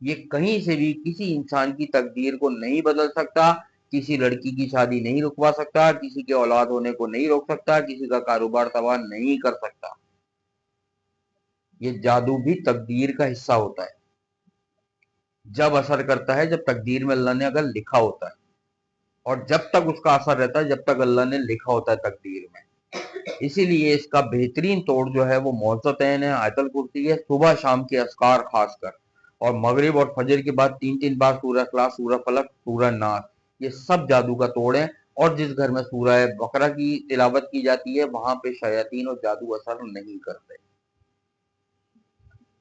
یہ کہیں سے بھی کسی انسان کی تقدیر کو نہیں بدل سکتا، کسی لڑکی کی شادی نہیں رکوا سکتا، کسی کے اولاد ہونے کو نہیں روک سکتا، کسی کا کاروبار تباہ نہیں کر سکتا۔ یہ جادو بھی تقدیر کا حصہ ہوتا ہے، جب اثر کرتا ہے جب تقدیر میں اللہ نے اگر لکھا ہوتا ہے، اور جب تک اس کا اثر رہتا ہے جب تک اللہ نے لکھا ہوتا ہے تقدیر میں۔ اسی لیے اس کا بہترین توڑ جو ہے وہ معوذتین ہے، آیت الکرسی ہے، صبح شام کے اذکار خاص کر، اور مغرب اور فجر کے بعد 3 بار سورہ اخلاص، سورہ فلق، سورہ ناس، یہ سب جادو کا توڑ ہے۔ اور جس گھر میں سورہ بقرہ کی تلاوت کی جاتی ہے وہاں پہ شیاطین اور جادو اثر نہیں کرتے۔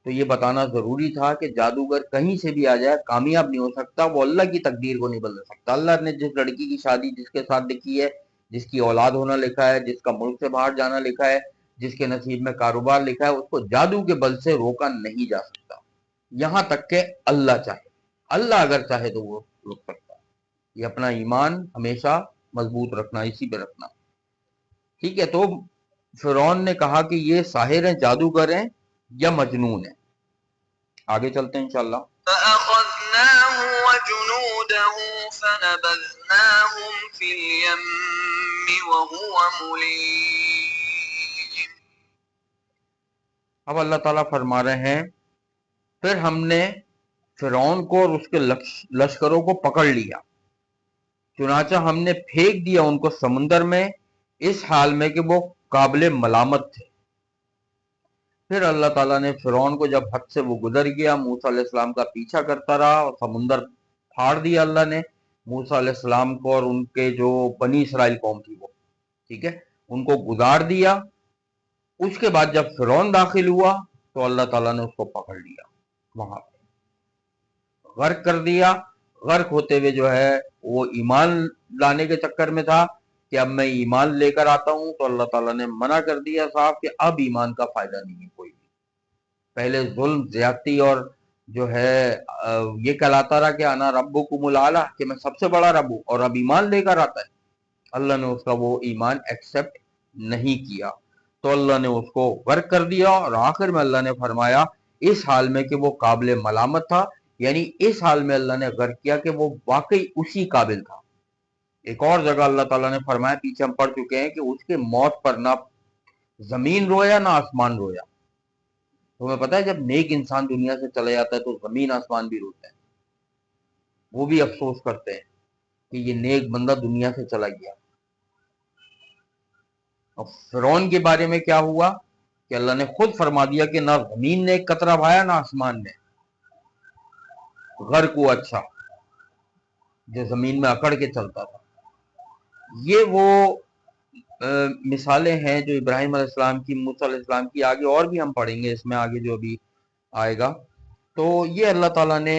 تو یہ بتانا ضروری تھا کہ جادوگر کہیں سے بھی آ جائے کامیاب نہیں ہو سکتا، وہ اللہ کی تقدیر کو نہیں بدل سکتا۔ اللہ نے جس لڑکی کی شادی جس کے ساتھ لکھی ہے، جس کی اولاد ہونا لکھا ہے، جس کا ملک سے باہر جانا لکھا ہے، جس کے نصیب میں کاروبار لکھا ہے، اس کو جادو کے بل سے روکا نہیں جا سکتا، یہاں تک کہ اللہ چاہے۔ اللہ اگر چاہے تو وہ روک سکتا ہے۔ یہ اپنا ایمان ہمیشہ مضبوط رکھنا، اسی پہ رکھنا، ٹھیک ہے۔ تو فرعون نے کہا کہ یہ ساحر ہیں، جادوگر ہیں یا مجنون ہیں۔ آگے چلتے ہیں انشاءاللہ۔ فأخذناه وجنوده فنبذناهم في اليم وهو مليم۔ اب اللہ تعالیٰ فرما رہے ہیں پھر ہم نے فرعون کو اور اس کے لشکروں کو پکڑ لیا، چنانچہ ہم نے پھینک دیا ان کو سمندر میں، اس حال میں کہ وہ قابل ملامت تھے۔ پھر اللہ تعالیٰ نے فرعون کو جب حد سے وہ گزر گیا، موسیٰ علیہ السلام کا پیچھا کرتا رہا اور سمندر پھاڑ دیا اللہ نے موسیٰ علیہ السلام کو اور ان کے جو بنی اسرائیل قوم تھی وہ، ٹھیک ہے، ان کو گزار دیا۔ اس کے بعد جب فرعون داخل ہوا تو اللہ تعالیٰ نے اس کو پکڑ لیا، وہاں پہ غرق کر دیا۔ غرق ہوتے ہوئے جو ہے وہ ایمان لانے کے چکر میں تھا کہ اب میں ایمان لے کر آتا ہوں، تو اللہ تعالیٰ نے منع کر دیا صاحب کہ اب ایمان کا فائدہ نہیں ہے کوئی بھی۔ پہلے ظلم، زیادتی اور جو ہے یہ کہلاتا رہا کہ انا ربکم الاعلی، کہ میں سب سے بڑا رب ہوں، اور اب ایمان لے کر آتا ہے۔ اللہ نے اس کا وہ ایمان ایکسپٹ نہیں کیا، تو اللہ نے اس کو غرق کر دیا، اور آخر میں اللہ نے فرمایا اس حال میں کہ وہ قابل ملامت تھا، یعنی اس حال میں اللہ نے غرق کیا کہ وہ واقعی اسی قابل تھا۔ ایک اور جگہ اللہ تعالیٰ نے فرمایا، پیچھے ہم پڑھ چکے ہیں، کہ اس کے موت پر نہ زمین رویا نہ آسمان رویا۔ تمہیں پتا ہے جب نیک انسان دنیا سے چلا جاتا ہے تو زمین آسمان بھی روتے ہیں، وہ بھی افسوس کرتے ہیں کہ یہ نیک بندہ دنیا سے چلا گیا۔ اور فرعون کے بارے میں کیا ہوا کہ اللہ نے خود فرما دیا کہ نہ زمین نے ایک قطرہ بہایا نہ آسمان نے، غرق ہوا اچھا جو زمین میں اکڑ کے چلتا تھا۔ یہ وہ مثالیں ہیں جو ابراہیم علیہ السلام کی، موسیٰ علیہ السلام کی، آگے اور بھی ہم پڑھیں گے اس میں آگے جو ابھی آئے گا۔ تو یہ اللہ تعالیٰ نے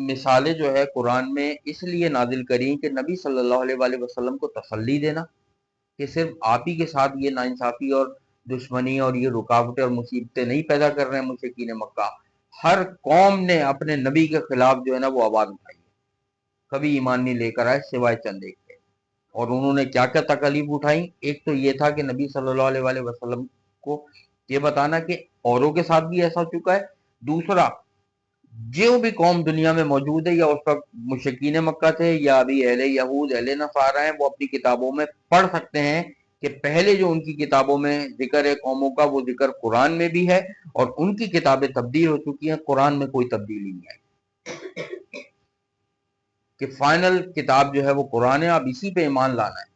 مثالیں جو ہے قرآن میں اس لیے نازل کریں کہ نبی صلی اللہ علیہ وآلہ وسلم کو تسلی دینا کہ صرف آپ ہی کے ساتھ یہ ناانصافی اور دشمنی اور یہ رکاوٹیں اور مصیبتیں نہیں پیدا کر رہے ہیں مشرکین مکہ، ہر قوم نے اپنے نبی کے خلاف جو ہے نا وہ آواز اٹھائی، کبھی ایمان نہیں لے کر آئے سوائے چند ایک کے۔ اور انہوں نے کیا کیا تکالیف اٹھائیں؟ ایک تو یہ تھا کہ نبی صلی اللہ علیہ وآلہ وسلم کو یہ بتانا کہ اوروں کے ساتھ بھی ایسا ہو چکا ہے۔ دوسرا، جو بھی قوم دنیا میں موجود ہے یا اس وقت مشرکین مکہ تھے یا ابھی اہل یہود، اہل نصارہ ہیں، وہ اپنی کتابوں میں پڑھ سکتے ہیں کہ پہلے جو ان کی کتابوں میں ذکر ہے قوموں کا وہ ذکر قرآن میں بھی ہے، اور ان کی کتابیں تبدیل ہو چکی ہیں، قرآن میں کوئی تبدیلی نہیں آئی، کہ فائنل کتاب جو ہے وہ قرآن ہے، اب اسی پہ ایمان لانا ہے،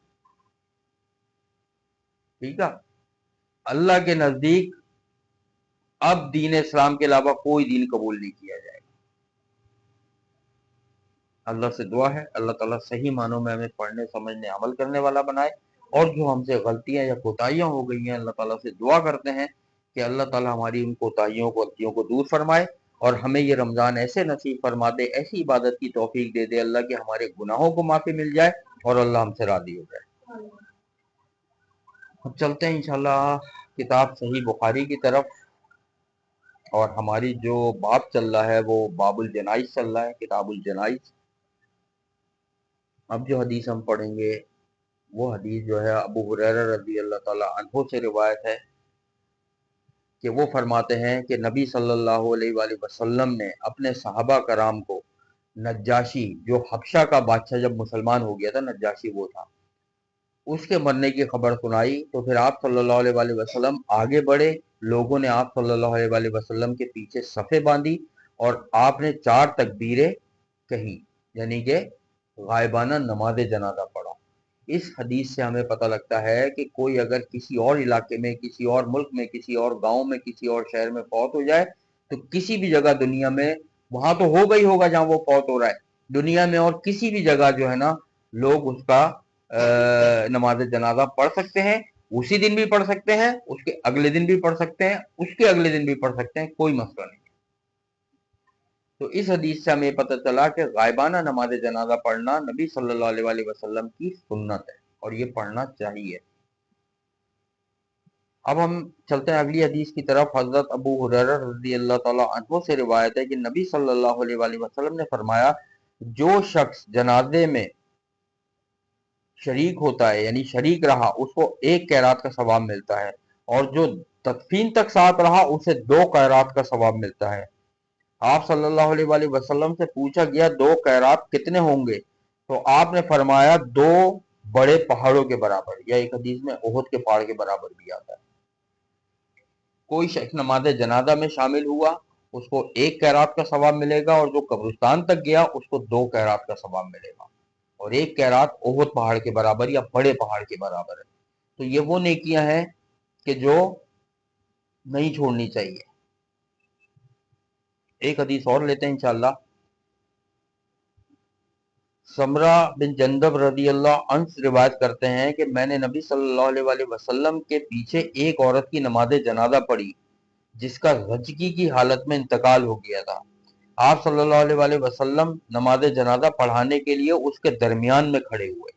ٹھیک ہے۔ اللہ کے نزدیک اب دین اسلام کے علاوہ کوئی دین قبول نہیں کیا جائے گا۔ اللہ سے دعا ہے اللہ تعالیٰ صحیح معنوں میں ہمیں پڑھنے، سمجھنے، عمل کرنے والا بنائے، اور جو ہم سے غلطیاں یا کوتاہیاں ہو گئی ہیں اللہ تعالیٰ سے دعا کرتے ہیں کہ اللہ تعالیٰ ہماری ان کوتاہیوں کو، غلطیوں کو دور فرمائے، اور ہمیں یہ رمضان ایسے نصیب فرما دے، ایسی عبادت کی توفیق دے دے اللہ کہ ہمارے گناہوں کو معافی مل جائے اور اللہ ہم سے راضی ہو جائے۔ اب چلتے ہیں انشاءاللہ کتاب صحیح بخاری کی طرف، اور ہماری جو باب چل رہا ہے وہ باب الجنائز چل رہا ہے، کتاب الجنائز۔ اب جو حدیث ہم پڑھیں گے وہ حدیث جو ہے ابو ہریرہ رضی اللہ تعالیٰ عنہ سے روایت ہے کہ وہ فرماتے ہیں کہ نبی صلی اللہ علیہ وآلہ وسلم نے اپنے صحابہ کرام کو نجاشی، جو حبشہ کا بادشاہ جب مسلمان ہو گیا تھا، نجاشی وہ تھا، اس کے مرنے کی خبر سنائی تو پھر آپ صلی اللہ علیہ وآلہ وسلم آگے بڑھے، لوگوں نے آپ صلی اللہ علیہ وآلہ وسلم کے پیچھے صفیں باندھی اور آپ نے 4 تکبیریں کہیں، یعنی کہ غائبانہ نماز جنازہ پڑھا۔ اس حدیث سے ہمیں پتہ لگتا ہے کہ کوئی اگر کسی اور علاقے میں، کسی اور ملک میں، کسی اور گاؤں میں، کسی اور شہر میں فوت ہو جائے تو کسی بھی جگہ دنیا میں، وہاں تو ہوگا ہی ہوگا جہاں وہ فوت ہو رہا ہے، دنیا میں اور کسی بھی جگہ جو ہے نا، لوگ اس کا نماز جنازہ پڑھ سکتے ہیں، اسی دن بھی پڑھ سکتے ہیں، اس کے اگلے دن بھی پڑھ سکتے ہیں، اس کے اگلے دن بھی پڑھ سکتے ہیں، کوئی مسئلہ نہیں۔ تو اس حدیث سے ہمیں پتہ چلا کہ غائبانہ نماز جنازہ پڑھنا نبی صلی اللہ علیہ وآلہ وسلم کی سنت ہے اور یہ پڑھنا چاہیے۔ اب ہم چلتے ہیں اگلی حدیث کی طرف۔ حضرت ابو ہریرہ رضی اللہ تعالیٰ عنہ سے روایت ہے کہ نبی صلی اللہ علیہ وآلہ وسلم نے فرمایا، جو شخص جنازے میں شریک ہوتا ہے، یعنی شریک رہا، اس کو 1 قیرات کا ثواب ملتا ہے، اور جو تدفین تک ساتھ رہا اسے 2 قیرات کا ثواب ملتا ہے۔ آپ صلی اللہ علیہ وآلہ وسلم سے پوچھا گیا 2 قیرات کتنے ہوں گے؟ تو آپ نے فرمایا 2 بڑے پہاڑوں کے برابر، یا ایک حدیث میں احد کے پہاڑ کے برابر بھی آتا ہے۔ کوئی شخص نماز جنازہ میں شامل ہوا اس کو 1 قیرات کا ثواب ملے گا، اور جو قبرستان تک گیا اس کو 2 قیرات کا ثواب ملے گا، اور 1 قیرات احد پہاڑ کے برابر یا بڑے پہاڑ کے برابر ہے۔ تو یہ وہ نیکیاں ہیں کہ جو نہیں چھوڑنی چاہیے۔ ایک حدیث اور لیتے ہیں انشاءاللہ۔ سمرہ بن جندب رضی اللہ عنہ سے روایت کرتے ہیں کہ میں نے نبی صلی اللہ علیہ وآلہ وسلم کے پیچھے ایک عورت کی نماز جنازہ پڑھی جس کا زچگی کی حالت میں انتقال ہو گیا تھا۔ آپ صلی اللہ علیہ وآلہ وسلم نماز جنازہ پڑھانے کے لیے اس کے درمیان میں کھڑے ہوئے۔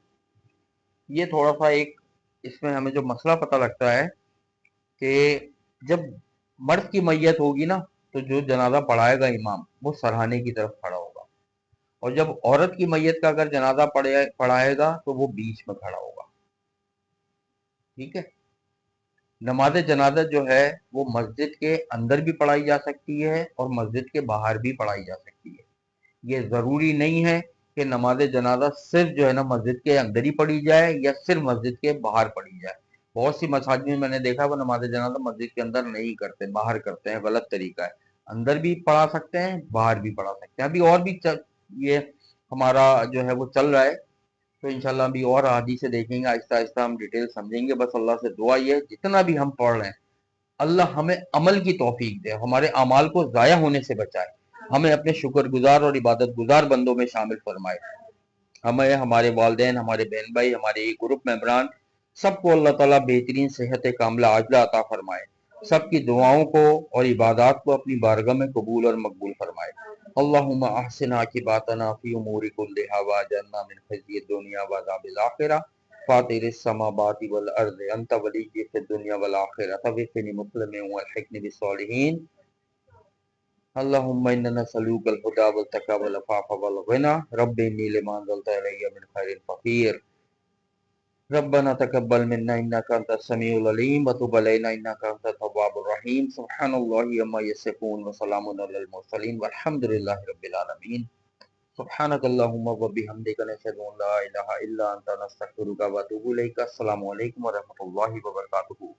یہ تھوڑا سا ایک اس میں ہمیں جو مسئلہ پتہ لگتا ہے کہ جب مرد کی میت ہوگی نا تو جو جنازہ پڑھائے گا امام وہ سرہانے کی طرف کھڑا ہوگا، اور جب عورت کی میت کا اگر جنازہ پڑھائے گا تو وہ بیچ میں کھڑا ہوگا۔ ٹھیک ہے۔ نماز جنازہ جو ہے وہ مسجد کے اندر بھی پڑھائی جا سکتی ہے اور مسجد کے باہر بھی پڑھائی جا سکتی ہے۔ یہ ضروری نہیں ہے کہ نماز جنازہ صرف جو ہے نا مسجد کے اندر ہی پڑھی جائے یا صرف مسجد کے باہر پڑھی جائے۔ بہت سی مساجد میں نے دیکھا وہ نماز جنازہ مسجد کے اندر نہیں کرتے، باہر کرتے ہیں، غلط طریقہ ہے۔ اندر بھی پڑھا سکتے ہیں، باہر بھی پڑھا سکتے ہیں۔ ابھی اور بھی یہ ہمارا جو ہے وہ چل رہا ہے، تو انشاءاللہ ابھی اور حدیث سے دیکھیں گے، آہستہ آہستہ ہم ڈیٹیل سمجھیں گے۔ بس اللہ سے دعا یہ ہے جتنا بھی ہم پڑھ رہے ہیں اللہ ہمیں عمل کی توفیق دے، ہمارے اعمال کو ضائع ہونے سے بچائے، ہمیں اپنے شکر گزار اور عبادت گزار بندوں میں شامل فرمائے۔ ہمیں، ہمارے والدین، ہمارے بہن بھائی، ہمارے گروپ ممبران، سب کو اللہ تعالیٰ بہترین صحت کاملہ عاجلہ عطا فرمائے، سب کی دعاؤں کو اور عبادات کو اپنی بارگاہ میں قبول اور مقبول فرمائے۔ اللہم احسن عاقباتنا فی امور کلہا واجرنا من خزی الدنیا وعذاب الآخرہ، فاطر السماوات والارض انت ولی فی الدنیا والآخرہ توفنی مسلما والحقنی بالصالحین۔ اللہم انا نسألوک الہدی والتقی والعفاف والغنی، رب انی لما انزلت الی من خیر فقیر، ربنا تقبل منا انک انت السمیع العلیم وتب علینا انک انت التواب الرحیم۔ سبحان اللہ عما یصفون وسلام علی المرسلین والحمد للہ رب العالمین۔ سبحانک اللہم وبحمدک نشہد ان لا الہ الا انت نستغفرک ونتوب الیک۔ السلام علیکم ورحمۃ اللہ وبرکاتہ۔